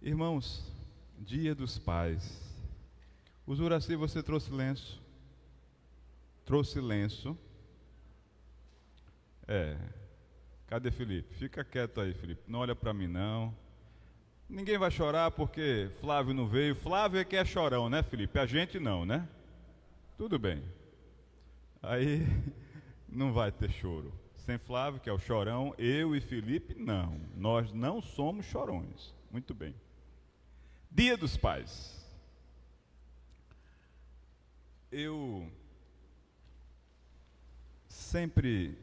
Irmãos, Dia dos Pais. O Zuraci, você trouxe lenço? Trouxe lenço? Cadê Felipe? Fica quieto aí, Felipe. Não olha para mim, não. Ninguém vai chorar porque Flávio não veio. Flávio é que é chorão, né, Felipe? A gente não, né? Tudo bem. Aí não vai ter choro. Sem Flávio, que é o chorão, eu e Felipe, não. Nós não somos chorões. Muito bem. Dia dos Pais. Eu sempre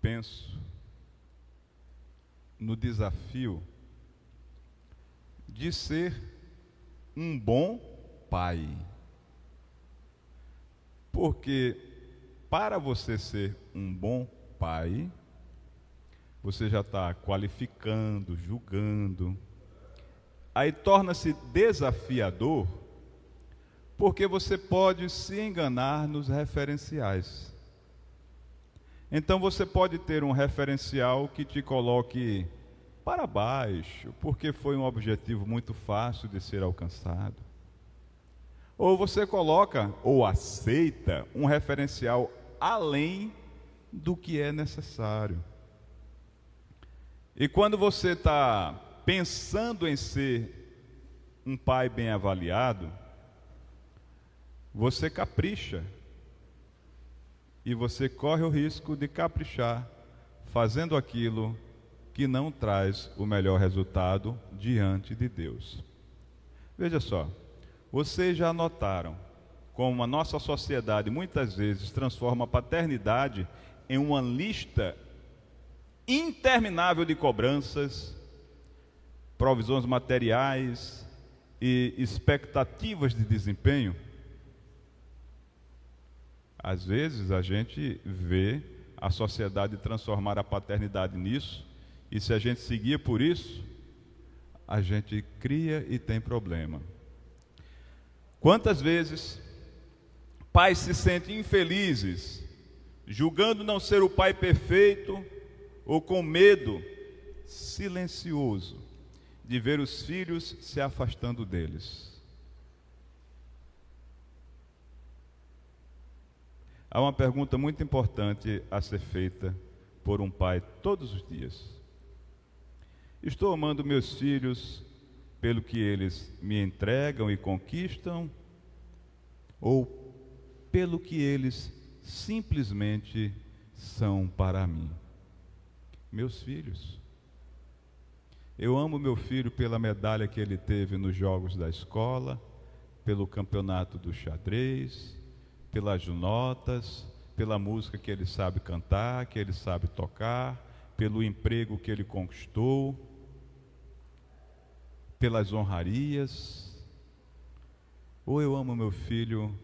penso no desafio de ser um bom pai. Porque para você ser um bom pai, você já está qualificando, julgando. Aí torna-se desafiador, porque você pode se enganar nos referenciais. Então você pode ter um referencial que te coloque para baixo, porque foi um objetivo muito fácil de ser alcançado. Ou você coloca ou aceita um referencial além do que é necessário. E quando você está pensando em ser um pai bem avaliado, você capricha. E você corre o risco de caprichar, fazendo aquilo que não traz o melhor resultado diante de Deus. Veja só, vocês já notaram como a nossa sociedade muitas vezes transforma a paternidade em uma lista interminável de cobranças, provisões materiais e expectativas de desempenho? Às vezes a gente vê a sociedade transformar a paternidade nisso, e se a gente seguir por isso, a gente cria e tem problema. Quantas vezes pais se sentem infelizes, julgando não ser o pai perfeito, ou com medo silencioso de ver os filhos se afastando deles? Há uma pergunta muito importante a ser feita por um pai todos os dias. Estou amando meus filhos pelo que eles me entregam e conquistam, ou pelo que eles simplesmente são para mim? Meus filhos. Eu amo meu filho pela medalha que ele teve nos jogos da escola, pelo campeonato do xadrez, pelas notas, pela música que ele sabe cantar, que ele sabe tocar, pelo emprego que ele conquistou, pelas honrarias. Ou eu amo meu filho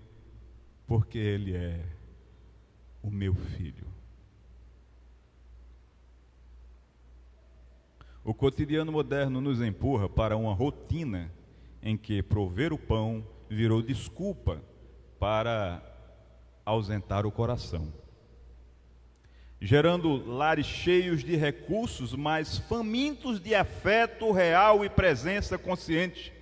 porque ele é o meu filho? O cotidiano moderno nos empurra para uma rotina em que prover o pão virou desculpa para ausentar o coração, gerando lares cheios de recursos, mas famintos de afeto real e presença consciente.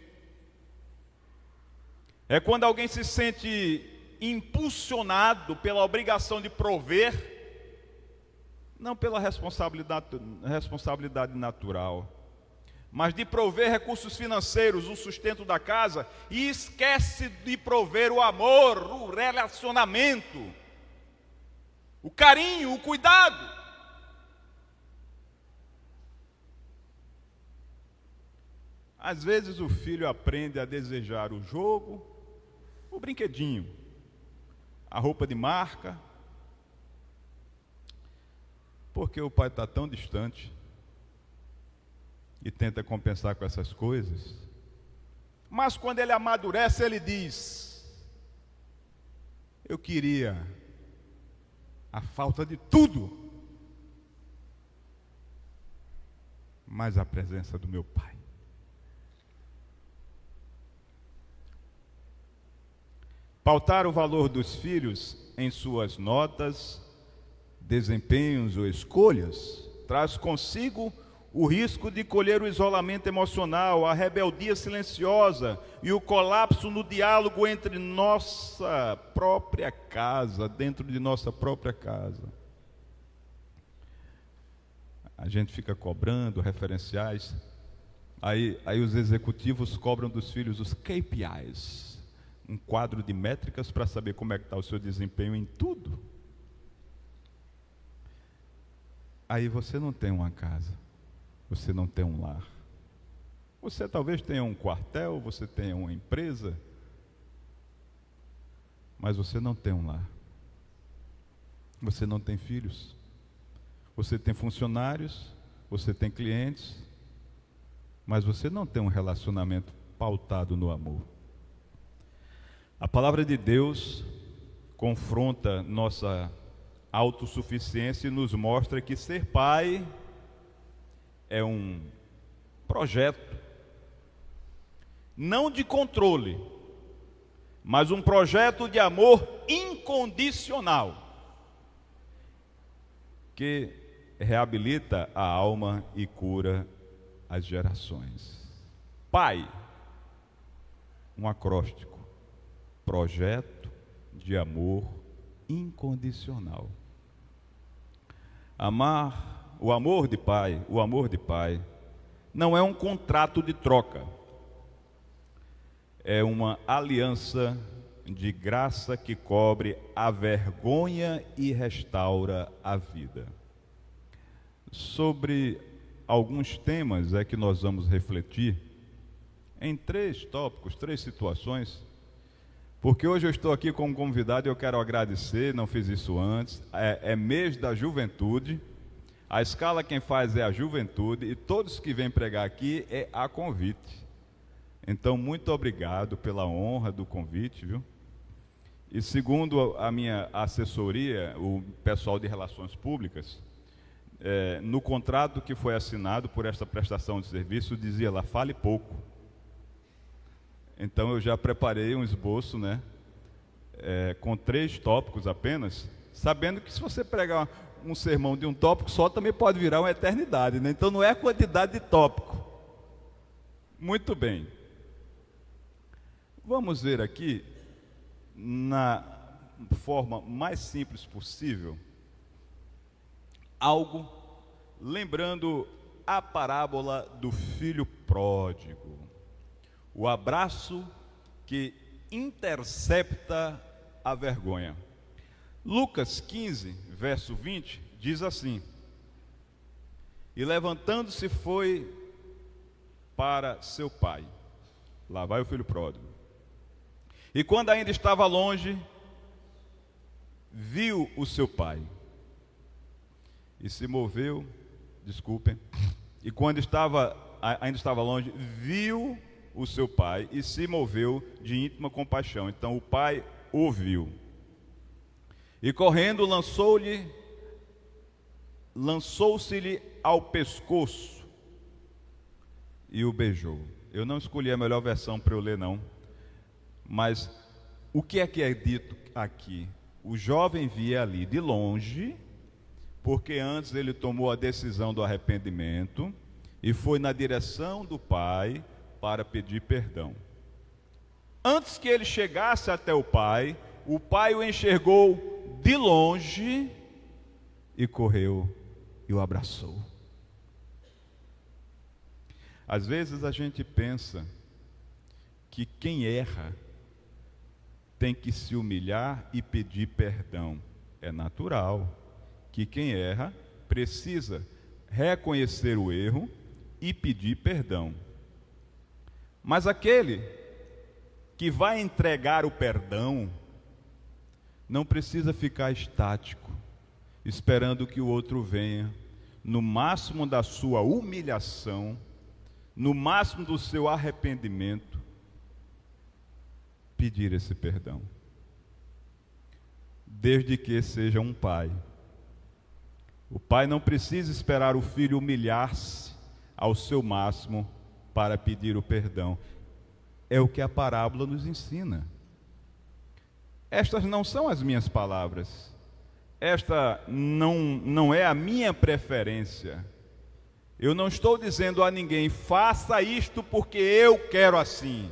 É quando alguém se sente impulsionado pela obrigação de prover, não pela responsabilidade natural, mas de prover recursos financeiros, o sustento da casa, e esquece de prover o amor, o relacionamento, o carinho, o cuidado. Às vezes o filho aprende a desejar o jogo, o brinquedinho, a roupa de marca, porque o pai está tão distante e tenta compensar com essas coisas. Mas quando ele amadurece, ele diz: eu queria a falta de tudo, mas a presença do meu pai. Pautar o valor dos filhos em suas notas, desempenhos ou escolhas traz consigo o risco de colher o isolamento emocional, a rebeldia silenciosa e o colapso no diálogo entre nossa própria casa, dentro de nossa própria casa. A gente fica cobrando referenciais, aí os executivos cobram dos filhos os KPIs, um quadro de métricas para saber como é que está o seu desempenho em tudo. Aí você não tem uma casa, você não tem um lar. Você talvez tenha um quartel, você tenha uma empresa, mas você não tem um lar. Você não tem filhos. Você tem funcionários, você tem clientes, mas você não tem um relacionamento pautado no amor. A palavra de Deus confronta nossa autossuficiência e nos mostra que ser pai é um projeto, não de controle, mas um projeto de amor incondicional, que reabilita a alma e cura as gerações. Pai, um acróstico, projeto de amor incondicional. O amor de pai não é um contrato de troca, é uma aliança de graça que cobre a vergonha e restaura a vida. Sobre alguns temas é que nós vamos refletir em 3 tópicos, 3 situações, porque hoje eu estou aqui como convidado e eu quero agradecer, não fiz isso antes, é mês da juventude, a escala quem faz é a juventude e todos que vêm pregar aqui é a convite. Então, muito obrigado pela honra do convite, viu? E segundo a minha assessoria, o pessoal de Relações Públicas, no contrato que foi assinado por esta prestação de serviço, dizia lá, fale pouco. Então eu já preparei um esboço, né, com 3 tópicos apenas, sabendo que se você pregar um sermão de um tópico só, também pode virar uma eternidade, né? Então não é a quantidade de tópico. Muito bem. Vamos ver aqui, na forma mais simples possível, algo lembrando a parábola do filho pródigo. O abraço que intercepta a vergonha. Lucas 15, verso 20, diz assim: e levantando-se foi para seu pai. Lá vai o filho pródigo. E quando ainda estava longe, viu o seu pai. E se moveu, e quando ainda estava longe, viu o seu pai e se moveu de íntima compaixão. Então o pai o viu. E correndo lançou-se-lhe ao pescoço e o beijou. Eu não escolhi a melhor versão para eu ler não, mas o que é dito aqui? O jovem via ali de longe, porque antes ele tomou a decisão do arrependimento e foi na direção do pai para pedir perdão. Antes que ele chegasse até o pai o enxergou de longe e correu e o abraçou. Às vezes a gente pensa que quem erra tem que se humilhar e pedir perdão. É natural que quem erra precisa reconhecer o erro e pedir perdão. Mas aquele que vai entregar o perdão não precisa ficar estático, esperando que o outro venha, no máximo da sua humilhação, no máximo do seu arrependimento, pedir esse perdão. Desde que seja um pai. O pai não precisa esperar o filho humilhar-se ao seu máximo para pedir o perdão. É o que a parábola nos ensina. Estas não são as minhas palavras. Esta não é a minha preferência. Eu não estou dizendo a ninguém, faça isto porque eu quero assim.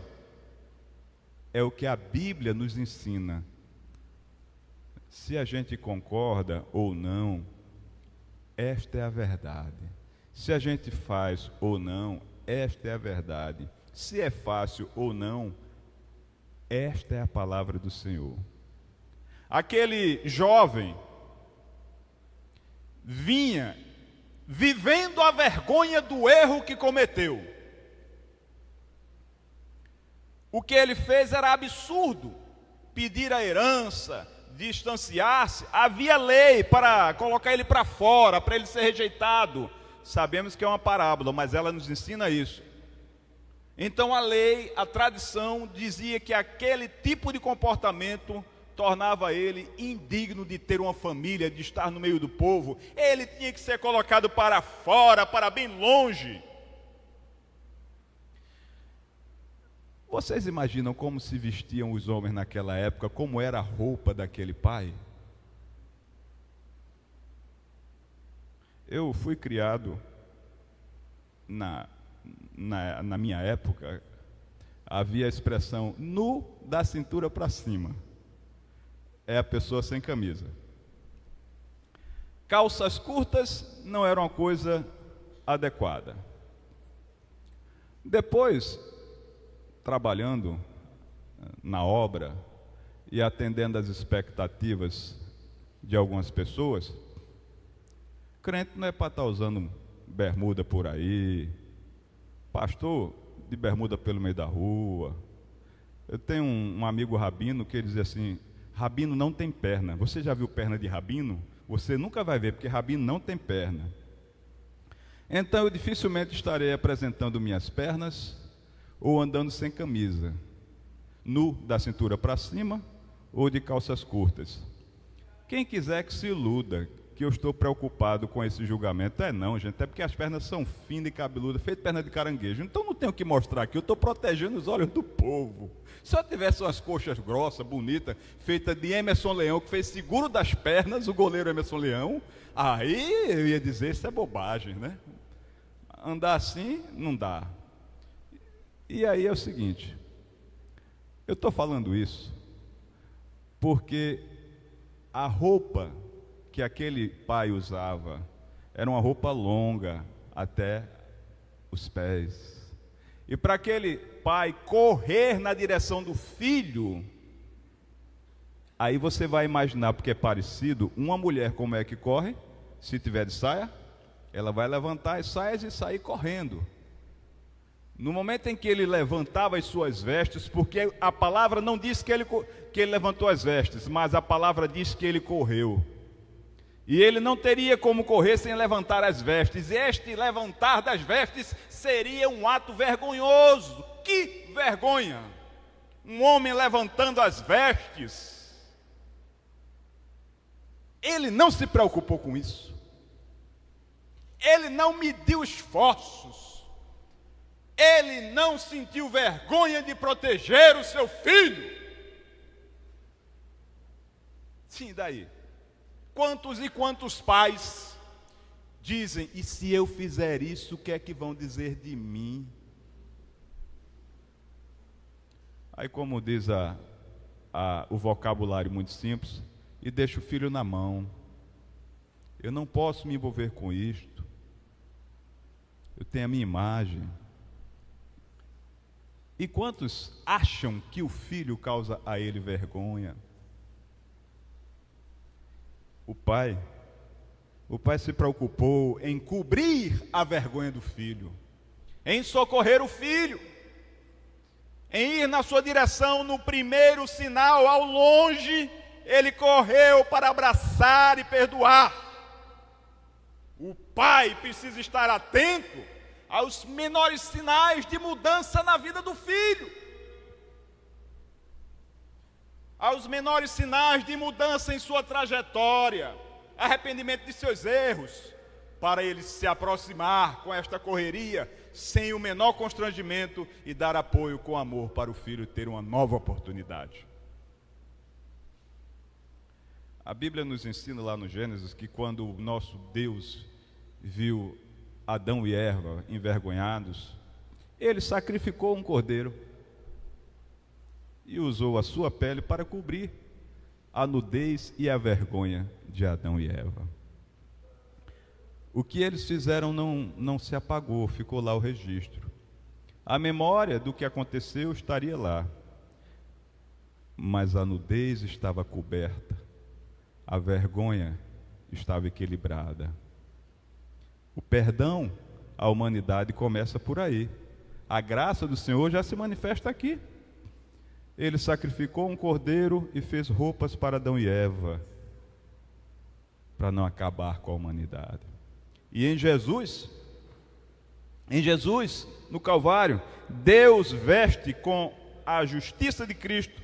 É o que a Bíblia nos ensina. Se a gente concorda ou não, esta é a verdade. Se a gente faz ou não, esta é a verdade. Se é fácil ou não, esta é a palavra do Senhor. Aquele jovem vinha vivendo a vergonha do erro que cometeu. O que ele fez era absurdo. Pedir a herança, distanciar-se. Havia lei para colocar ele para fora, para ele ser rejeitado. Sabemos que é uma parábola, mas ela nos ensina isso. Então a lei, a tradição dizia que aquele tipo de comportamento tornava ele indigno de ter uma família, de estar no meio do povo. Ele tinha que ser colocado para fora, para bem longe. Vocês imaginam como se vestiam os homens naquela época, como era a roupa daquele pai? Eu fui criado na minha época, havia a expressão nu da cintura para cima. É a pessoa sem camisa. Calças curtas não eram uma coisa adequada. Depois, trabalhando na obra e atendendo às expectativas de algumas pessoas, crente não é para estar usando bermuda por aí, pastor de bermuda pelo meio da rua. Eu tenho um amigo rabino que ele dizia assim: rabino não tem perna. Você já viu perna de rabino? Você nunca vai ver, porque rabino não tem perna. Então eu dificilmente estarei apresentando minhas pernas ou andando sem camisa, nu da cintura para cima ou de calças curtas. Quem quiser que se iluda que eu estou preocupado com esse julgamento. Não, gente, é porque as pernas são finas e cabeludas, feito perna de caranguejo. Então não tenho o que mostrar aqui, eu estou protegendo os olhos do povo. Se eu tivesse umas coxas grossas, bonitas, feitas de Emerson Leão, que fez seguro das pernas, o goleiro Emerson Leão, aí eu ia dizer, isso é bobagem, né? Andar assim, não dá. E aí é o seguinte, eu estou falando isso porque a roupa que aquele pai usava era uma roupa longa até os pés. E para aquele pai correr na direção do filho, aí você vai imaginar, porque é parecido, uma mulher como é que corre? Se tiver de saia, ela vai levantar as saias e sair correndo. No momento em que ele levantava as suas vestes, porque a palavra não diz que ele levantou as vestes, mas a palavra diz que ele correu. E ele não teria como correr sem levantar as vestes. Este levantar das vestes seria um ato vergonhoso. Que vergonha! Um homem levantando as vestes. Ele não se preocupou com isso. Ele não mediu esforços. Ele não sentiu vergonha de proteger o seu filho. Sim, daí? Quantos e quantos pais dizem: e se eu fizer isso, o que é que vão dizer de mim? Aí, como diz o vocabulário muito simples, e deixa o filho na mão. Eu não posso me envolver com isto. Eu tenho a minha imagem. E quantos acham que o filho causa a ele vergonha? O pai se preocupou em cobrir a vergonha do filho, em socorrer o filho, em ir na sua direção no primeiro sinal. Ao longe, ele correu para abraçar e perdoar. O pai precisa estar atento aos menores sinais de mudança na vida do filho, aos menores sinais de mudança em sua trajetória, arrependimento de seus erros, para ele se aproximar com esta correria, sem o menor constrangimento, e dar apoio com amor para o filho ter uma nova oportunidade. A Bíblia nos ensina lá no Gênesis que quando o nosso Deus viu Adão e Eva envergonhados, ele sacrificou um cordeiro e usou a sua pele para cobrir a nudez e a vergonha de Adão e Eva. O que eles fizeram não se apagou, ficou lá o registro. A memória do que aconteceu estaria lá, mas a nudez estava coberta, a vergonha estava equilibrada. O perdão à humanidade começa por aí. A graça do Senhor já se manifesta aqui. Ele sacrificou um cordeiro e fez roupas para Adão e Eva, para não acabar com a humanidade. E em Jesus, no Calvário, Deus veste com a justiça de Cristo,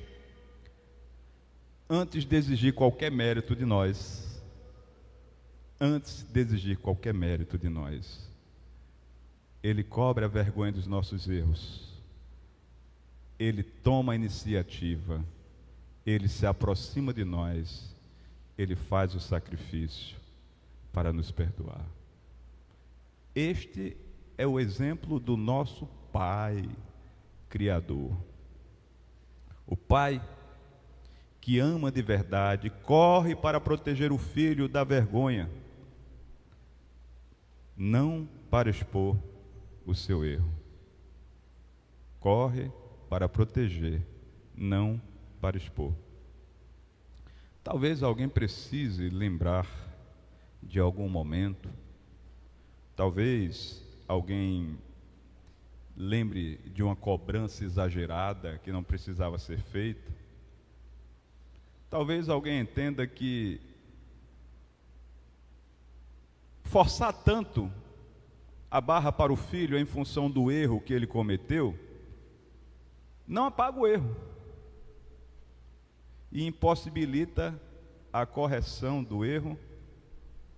antes de exigir qualquer mérito de nós. Antes de exigir qualquer mérito de nós. Ele cobre a vergonha dos nossos erros. Ele toma a iniciativa. Ele se aproxima de nós. Ele faz o sacrifício para nos perdoar. Este é o exemplo do nosso Pai Criador. O Pai que ama de verdade, corre para proteger o filho da vergonha, não para expor o seu erro. Corre para proteger, não para expor. Talvez alguém precise lembrar de algum momento, talvez alguém lembre de uma cobrança exagerada que não precisava ser feita. Talvez alguém entenda que forçar tanto a barra para o filho em função do erro que ele cometeu, não apaga o erro e impossibilita a correção do erro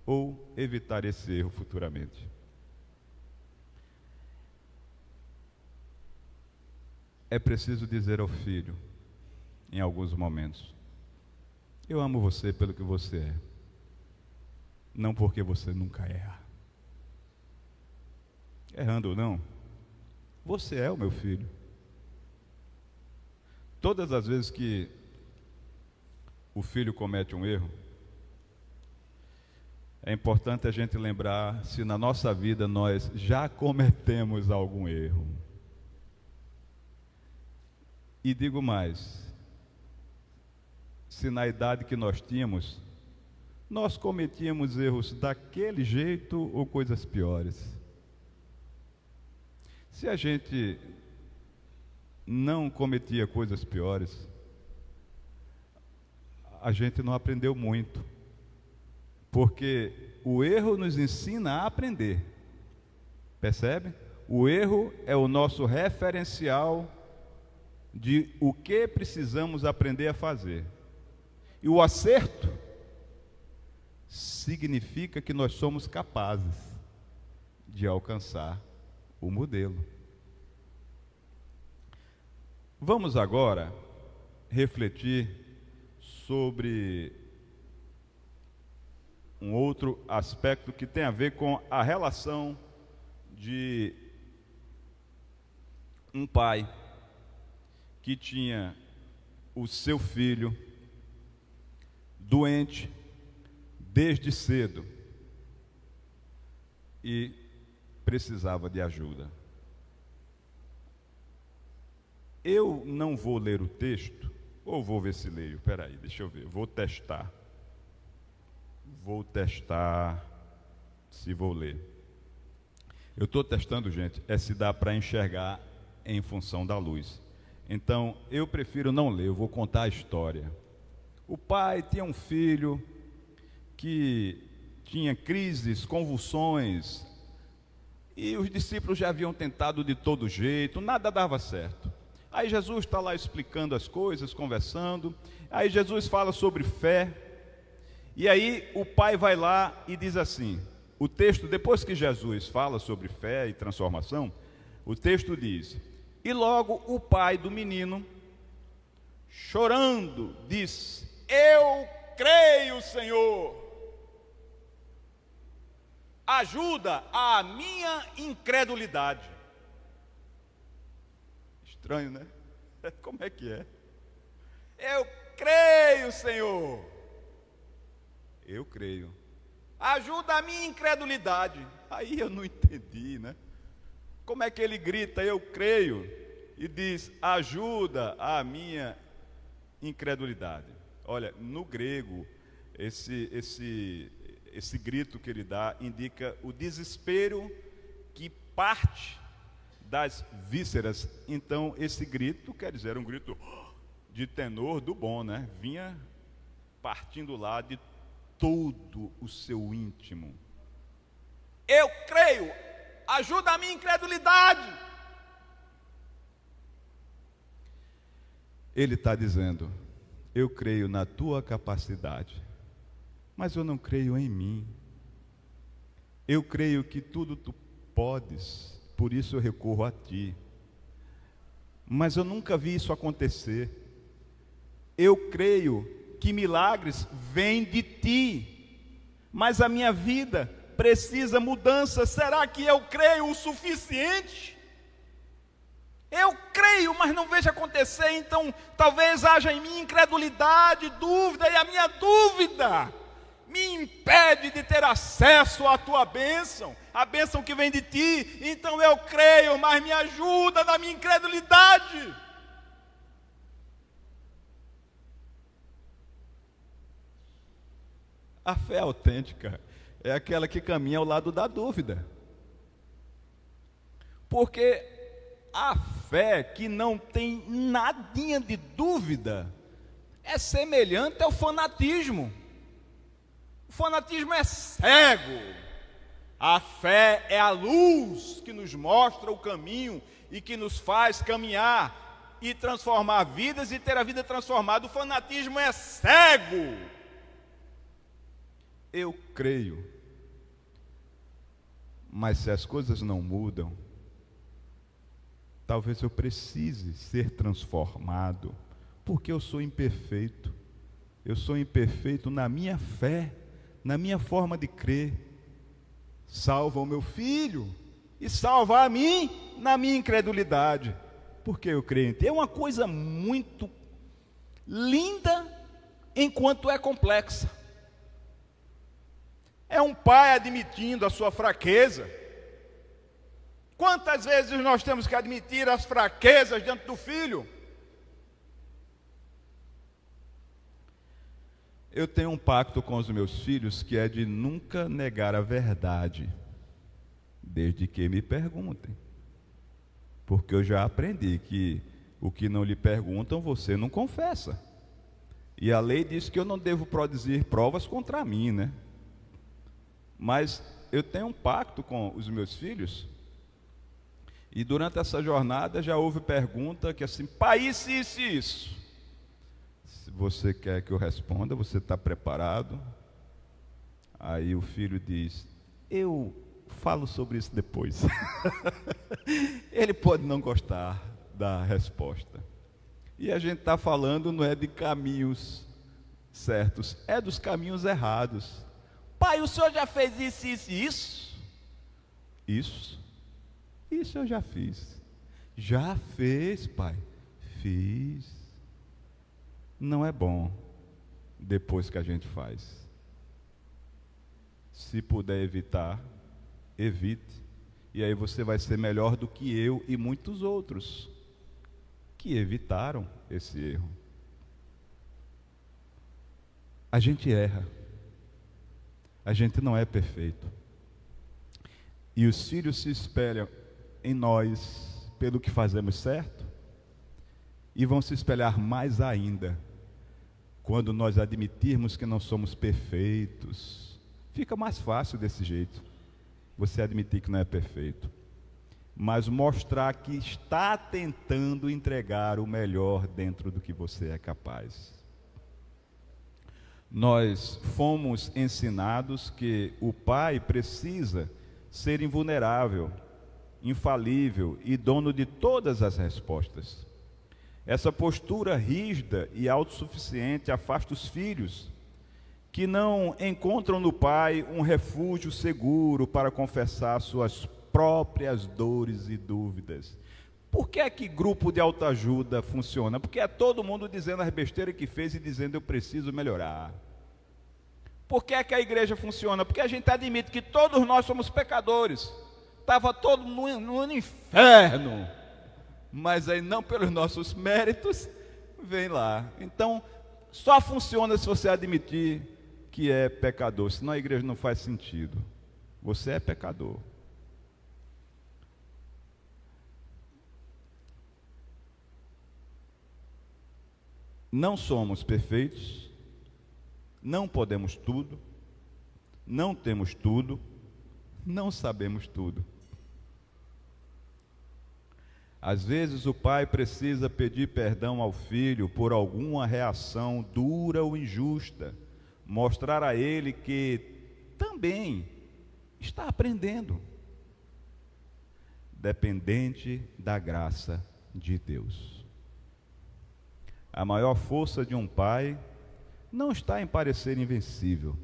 ou evitar esse erro futuramente. É preciso dizer ao filho, em alguns momentos: eu amo você pelo que você é, não porque você nunca erra. Errando ou não, você é o meu filho. Todas as vezes que o filho comete um erro, é importante a gente lembrar se na nossa vida nós já cometemos algum erro. E digo mais, se na idade que nós tínhamos, nós cometíamos erros daquele jeito ou coisas piores. Se a gente não cometia coisas piores, a gente não aprendeu muito, porque o erro nos ensina a aprender, percebe? O erro é o nosso referencial de o que precisamos aprender a fazer. E o acerto significa que nós somos capazes de alcançar o modelo. Vamos agora refletir sobre um outro aspecto que tem a ver com a relação de um pai que tinha o seu filho doente desde cedo e precisava de ajuda. Eu não vou ler o texto, ou vou ver se leio, peraí, deixa eu ver, vou testar se vou ler. Eu estou testando, gente, se dá para enxergar em função da luz. Então, eu prefiro não ler, eu vou contar a história. O pai tinha um filho que tinha crises, convulsões, e os discípulos já haviam tentado de todo jeito, nada dava certo. Aí Jesus está lá explicando as coisas, conversando, aí Jesus fala sobre fé, e aí o pai vai lá e diz assim, o texto, depois que Jesus fala sobre fé e transformação, o texto diz: e logo o pai do menino, chorando, diz: eu creio, Senhor. ajuda a minha incredulidade. Estranho, né? Como é que é? Eu creio, Senhor. Eu creio. Ajuda a minha incredulidade. Aí eu não entendi, né? Como é que ele grita, eu creio, e diz, ajuda a minha incredulidade? Olha, no grego, esse grito que ele dá indica o desespero que parte das vísceras. Então, esse grito quer dizer um grito de tenor do bom, né? Vinha partindo lá de todo o seu íntimo. Eu creio, ajuda a minha incredulidade. Ele está dizendo, eu creio na tua capacidade, mas eu não creio em mim. Eu creio que tudo tu podes, por isso eu recorro a ti. Mas eu nunca vi isso acontecer. Eu creio que milagres vêm de ti, mas a minha vida precisa mudança. Será que eu creio o suficiente? Eu creio, mas não vejo acontecer. Então talvez haja em mim incredulidade, dúvida, e a minha dúvida me impede de ter acesso à tua bênção, a bênção que vem de ti. Então eu creio, mas me ajuda na minha incredulidade. A fé autêntica é aquela que caminha ao lado da dúvida. Porque a fé que não tem nadinha de dúvida é semelhante ao fanatismo. O fanatismo é cego. A fé é a luz que nos mostra o caminho e que nos faz caminhar e transformar vidas e ter a vida transformada. O fanatismo é cego. Eu creio, mas se as coisas não mudam, talvez eu precise ser transformado, porque eu sou imperfeito. Eu sou imperfeito na minha fé, na minha forma de crer. Salva o meu filho e salva a mim na minha incredulidade, porque eu creio em ti. É uma coisa muito linda enquanto é complexa. É um pai admitindo a sua fraqueza. Quantas vezes nós temos que admitir as fraquezas diante do filho? Eu tenho um pacto com os meus filhos que é de nunca negar a verdade, desde que me perguntem. Porque eu já aprendi que o que não lhe perguntam, você não confessa. E a lei diz que eu não devo produzir provas contra mim, né? Mas eu tenho um pacto com os meus filhos, e durante essa jornada já houve pergunta que assim, pai, isso, isso. Se você quer que eu responda, você está preparado? Aí o filho diz, eu falo sobre isso depois. Ele pode não gostar da resposta. E a gente está falando não é de caminhos certos, é dos caminhos errados. Pai, o senhor já fez isso, isso e isso? Isso eu já fiz. Já fez, pai? Fiz. Não é bom depois que a gente faz. Se puder evitar, evite. E aí você vai ser melhor do que eu e muitos outros que evitaram esse erro. A gente erra. A gente não é perfeito. E os filhos se espelham em nós pelo que fazemos certo, e vão se espelhar mais ainda quando nós admitirmos que não somos perfeitos. Fica mais fácil desse jeito, você admitir que não é perfeito, mas mostrar que está tentando entregar o melhor dentro do que você é capaz. Nós fomos ensinados que o pai precisa ser invulnerável, infalível e dono de todas as respostas. Essa postura rígida e autossuficiente afasta os filhos que não encontram no Pai um refúgio seguro para confessar suas próprias dores e dúvidas. Por que é que grupo de autoajuda funciona? Porque é todo mundo dizendo as besteiras que fez e dizendo eu preciso melhorar. Por que é que a igreja funciona? Porque a gente admite que todos nós somos pecadores. Estava todo no inferno. Mas aí não pelos nossos méritos, vem lá. Então, só funciona se você admitir que é pecador. Senão a igreja não faz sentido. Você é pecador. Não somos perfeitos, não podemos tudo, não temos tudo, não sabemos tudo. Às vezes o pai precisa pedir perdão ao filho por alguma reação dura ou injusta, mostrar a ele que também está aprendendo, dependente da graça de Deus. A maior força de um pai não está em parecer invencível,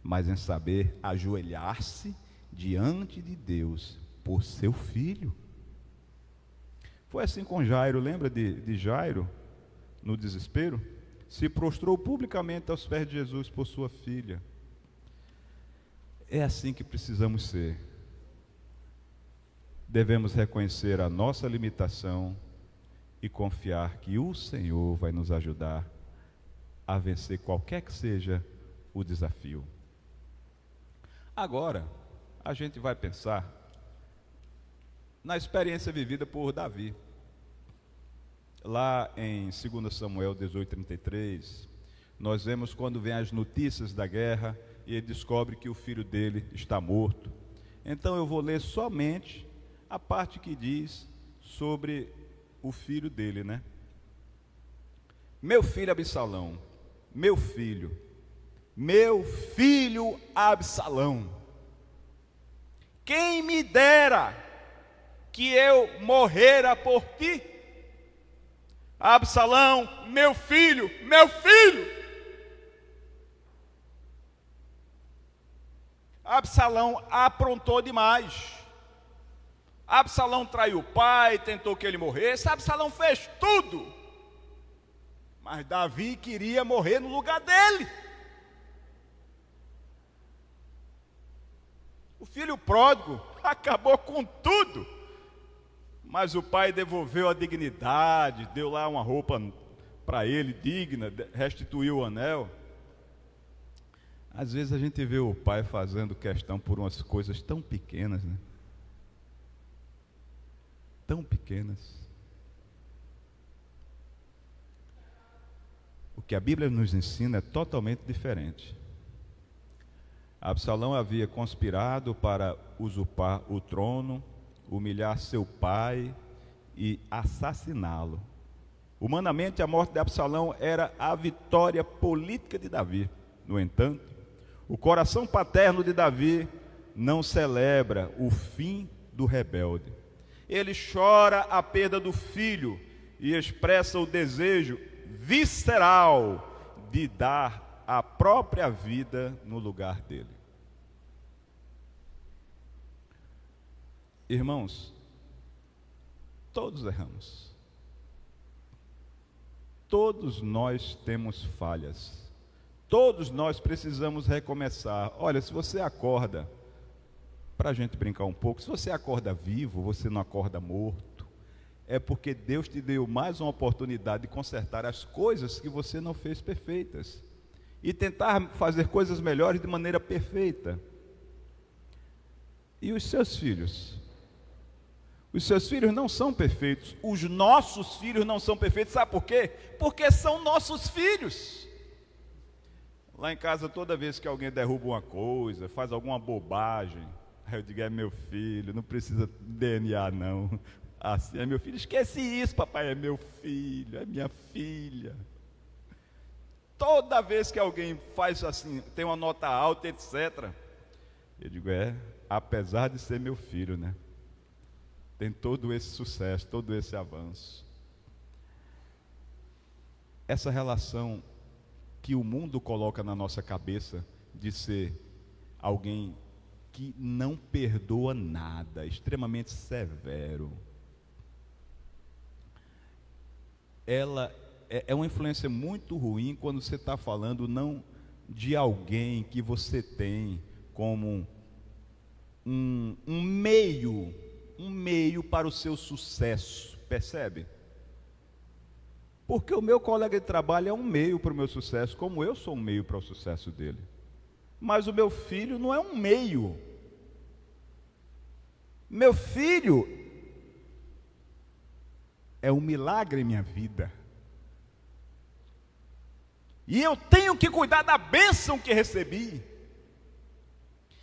mas em saber ajoelhar-se diante de Deus por seu filho. Foi assim com Jairo, lembra de Jairo, no desespero? Se prostrou publicamente aos pés de Jesus por sua filha. É assim que precisamos ser. Devemos reconhecer a nossa limitação e confiar que o Senhor vai nos ajudar a vencer qualquer que seja o desafio. Agora, a gente vai pensar na experiência vivida por Davi. Lá em 2 Samuel 18:33, nós vemos quando vem as notícias da guerra e ele descobre que o filho dele está morto. Então eu vou ler somente a parte que diz sobre o filho dele, né? Meu filho Absalão, meu filho Absalão, quem me dera que eu morrera por ti. Absalão, meu filho, meu filho. Absalão aprontou demais. Absalão traiu o pai, tentou que ele morresse. Absalão fez tudo. Mas Davi queria morrer no lugar dele. O filho pródigo acabou com tudo. Mas o pai devolveu a dignidade, deu lá uma roupa para ele digna, restituiu o anel. Às vezes a gente vê o pai fazendo questão por umas coisas tão pequenas, né? Tão pequenas. O que a Bíblia nos ensina é totalmente diferente. Absalão havia conspirado para usurpar o trono, humilhar seu pai e assassiná-lo. Humanamente, a morte de Absalão era a vitória política de Davi. No entanto, o coração paterno de Davi não celebra o fim do rebelde. Ele chora a perda do filho e expressa o desejo visceral de dar a própria vida no lugar dele. Irmãos, todos erramos. Todos nós temos falhas. Todos nós precisamos recomeçar. Olha, se você acorda, para a gente brincar um pouco, se você acorda vivo, você não acorda morto, é porque Deus te deu mais uma oportunidade de consertar as coisas que você não fez perfeitas e tentar fazer coisas melhores de maneira perfeita. E os seus filhos? Os seus filhos não são perfeitos. Os nossos filhos não são perfeitos. Sabe por quê? Porque são nossos filhos. Lá em casa, toda vez que alguém derruba uma coisa, faz alguma bobagem, aí eu digo, é meu filho, não precisa de DNA não. Assim, é meu filho. Esquece isso, papai, é meu filho, é minha filha. Toda vez que alguém faz assim, tem uma nota alta, etc., eu digo, apesar de ser meu filho, né? Tem todo esse sucesso, todo esse avanço. Essa relação que o mundo coloca na nossa cabeça de ser alguém que não perdoa nada, extremamente severo. Ela é uma influência muito ruim quando você está falando não de alguém que você tem como um meio para o seu sucesso, percebe? Porque o meu colega de trabalho é um meio para o meu sucesso, como eu sou um meio para o sucesso dele. Mas o meu filho não é um meio. Meu filho é um milagre em minha vida. E eu tenho que cuidar da bênção que recebi.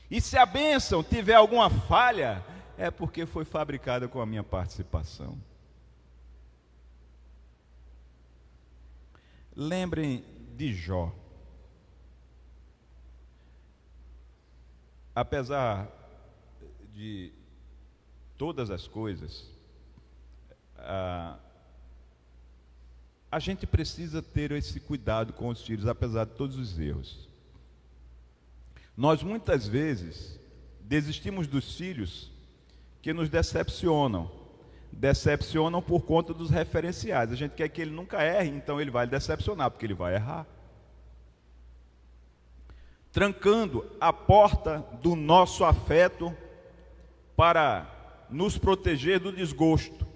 E se a bênção tiver alguma falha, é porque foi fabricada com a minha participação. Lembrem de Jó. Apesar de todas as coisas, a gente precisa ter esse cuidado com os filhos, apesar de todos os erros. Nós muitas vezes desistimos dos filhos que nos decepcionam por conta dos referenciais. A gente quer que ele nunca erre, então ele vai decepcionar, porque ele vai errar. Trancando a porta do nosso afeto para nos proteger do desgosto.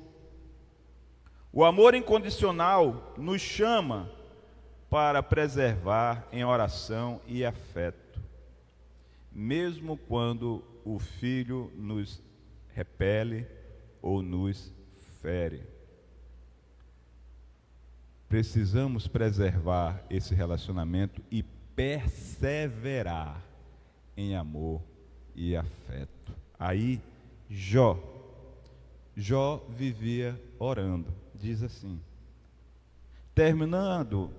O amor incondicional nos chama para preservar em oração e afeto, mesmo quando o filho nos repele ou nos fere. Precisamos preservar esse relacionamento e perseverar em amor e afeto. Aí Jó vivia orando. Diz assim: terminado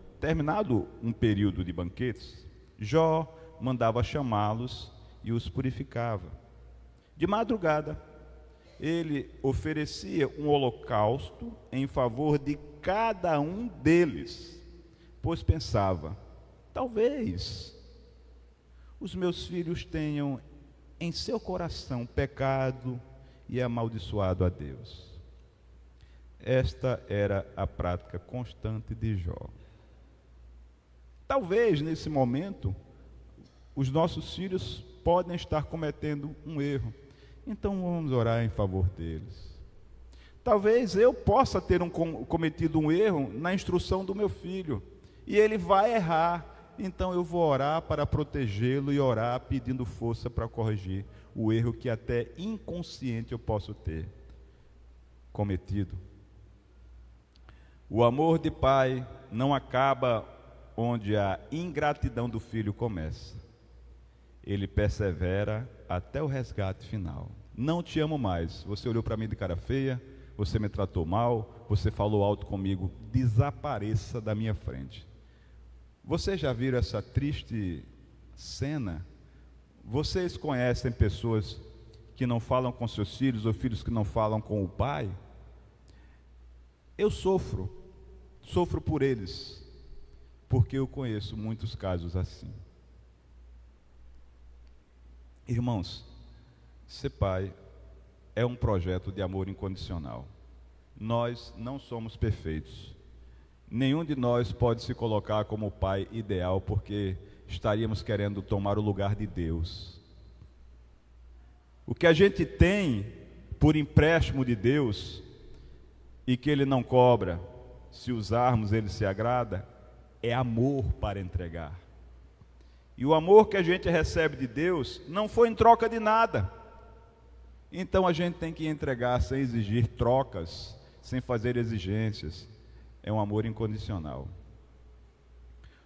um período de banquetes, Jó mandava chamá-los e os purificava. De madrugada, ele oferecia um holocausto em favor de cada um deles, pois pensava: talvez os meus filhos tenham em seu coração pecado e amaldiçoado a Deus. Esta era a prática constante de Jó. Talvez nesse momento os nossos filhos podem estar cometendo um erro, então vamos orar em favor deles. Talvez eu possa ter cometido um erro na instrução do meu filho, e ele vai errar, então eu vou orar para protegê-lo e orar pedindo força para corrigir o erro que até inconsciente eu posso ter cometido. O amor de pai não acaba onde a ingratidão do filho começa. Ele persevera até o resgate final. Não te amo mais. Você olhou para mim de cara feia, você me tratou mal, você falou alto comigo, desapareça da minha frente. Vocês já viram essa triste cena? Vocês conhecem pessoas que não falam com seus filhos ou filhos que não falam com o pai? Eu sofro por eles, porque eu conheço muitos casos assim. Irmãos, ser pai é um projeto de amor incondicional. Nós não somos perfeitos. Nenhum de nós pode se colocar como pai ideal, porque estaríamos querendo tomar o lugar de Deus. O que a gente tem por empréstimo de Deus e que Ele não cobra, se usarmos Ele se agrada, é amor para entregar. E o amor que a gente recebe de Deus não foi em troca de nada. Então a gente tem que entregar sem exigir trocas, sem fazer exigências. É um amor incondicional.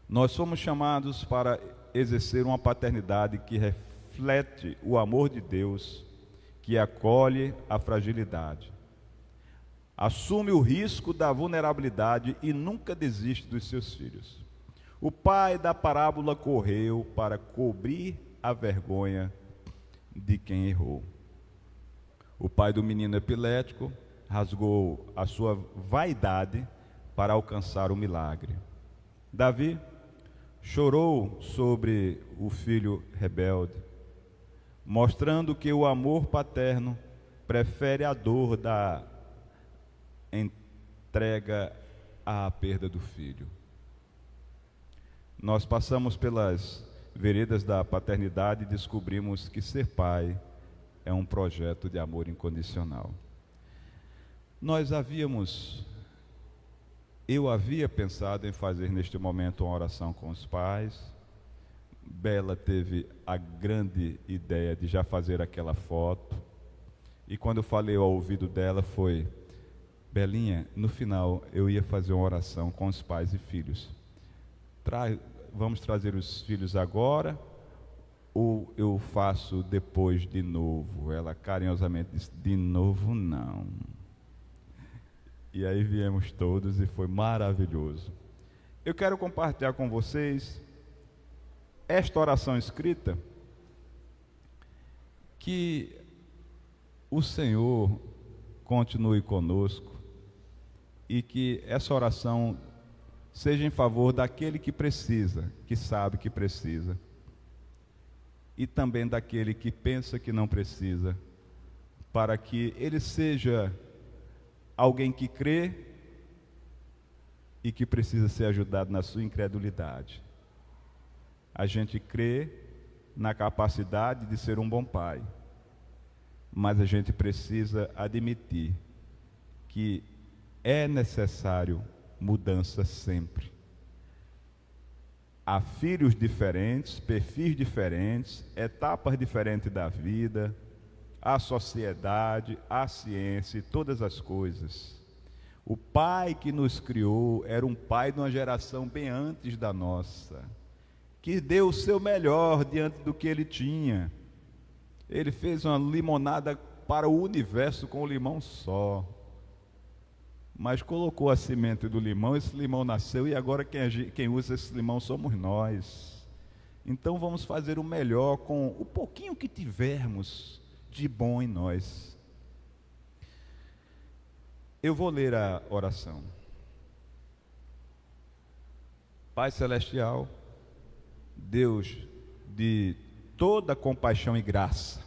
Nós somos chamados para exercer uma paternidade que reflete o amor de Deus, que acolhe a fragilidade, assume o risco da vulnerabilidade e nunca desiste dos seus filhos. O pai da parábola correu para cobrir a vergonha de quem errou. O pai do menino epilético rasgou a sua vaidade para alcançar o milagre. Davi chorou sobre o filho rebelde, mostrando que o amor paterno prefere a dor da entrega à perda do filho. Nós passamos pelas veredas da paternidade e descobrimos que ser pai é um projeto de amor incondicional. Eu havia pensado em fazer neste momento uma oração com os pais. Bela teve a grande ideia de já fazer aquela foto. E quando eu falei ao ouvido dela foi: Belinha, no final eu ia fazer uma oração com os pais e filhos. Vamos trazer os filhos agora ou eu faço depois de novo? Ela carinhosamente disse: de novo não. E aí viemos todos e foi maravilhoso. Eu quero compartilhar com vocês esta oração escrita, que o Senhor continue conosco e que essa oração seja em favor daquele que precisa, que sabe que precisa, e também daquele que pensa que não precisa, para que ele seja alguém que crê e que precisa ser ajudado na sua incredulidade. A gente crê na capacidade de ser um bom pai, mas a gente precisa admitir que é necessário mudança sempre. Há filhos diferentes, perfis diferentes, etapas diferentes da vida, a sociedade, a ciência e todas as coisas. O pai que nos criou era um pai de uma geração bem antes da nossa, que deu o seu melhor diante do que ele tinha. Ele fez uma limonada para o universo com um limão só, mas colocou a semente do limão, esse limão nasceu e agora quem usa esse limão somos nós. Então vamos fazer o melhor com o pouquinho que tivermos de bom em nós. Eu vou ler a oração. Pai Celestial, Deus de toda compaixão e graça,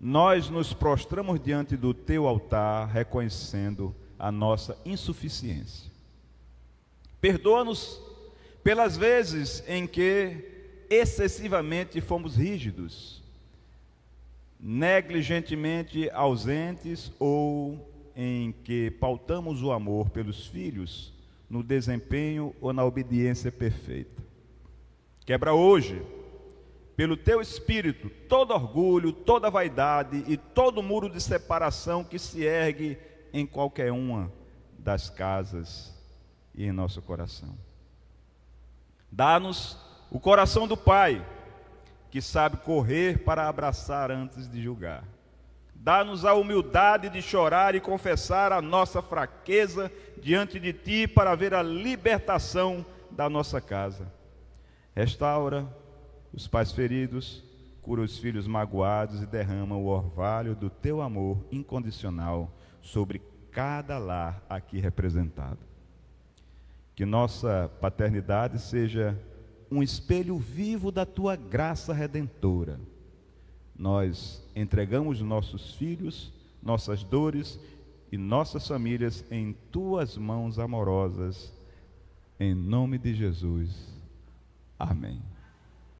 nós nos prostramos diante do Teu altar, reconhecendo a nossa insuficiência. Perdoa-nos pelas vezes em que excessivamente fomos rígidos, negligentemente ausentes ou em que pautamos o amor pelos filhos no desempenho ou na obediência perfeita. Quebra hoje, pelo Teu Espírito, todo orgulho, toda vaidade e todo muro de separação que se ergue em qualquer uma das casas e em nosso coração. Dá-nos o coração do Pai, que sabe correr para abraçar antes de julgar. Dá-nos a humildade de chorar e confessar a nossa fraqueza diante de Ti para ver a libertação da nossa casa. Restaura os pais feridos, cura os filhos magoados e derrama o orvalho do Teu amor incondicional sobre cada lar aqui representado. Que nossa paternidade seja um espelho vivo da Tua graça redentora. Nós entregamos nossos filhos, nossas dores e nossas famílias em Tuas mãos amorosas, em nome de Jesus. Amém.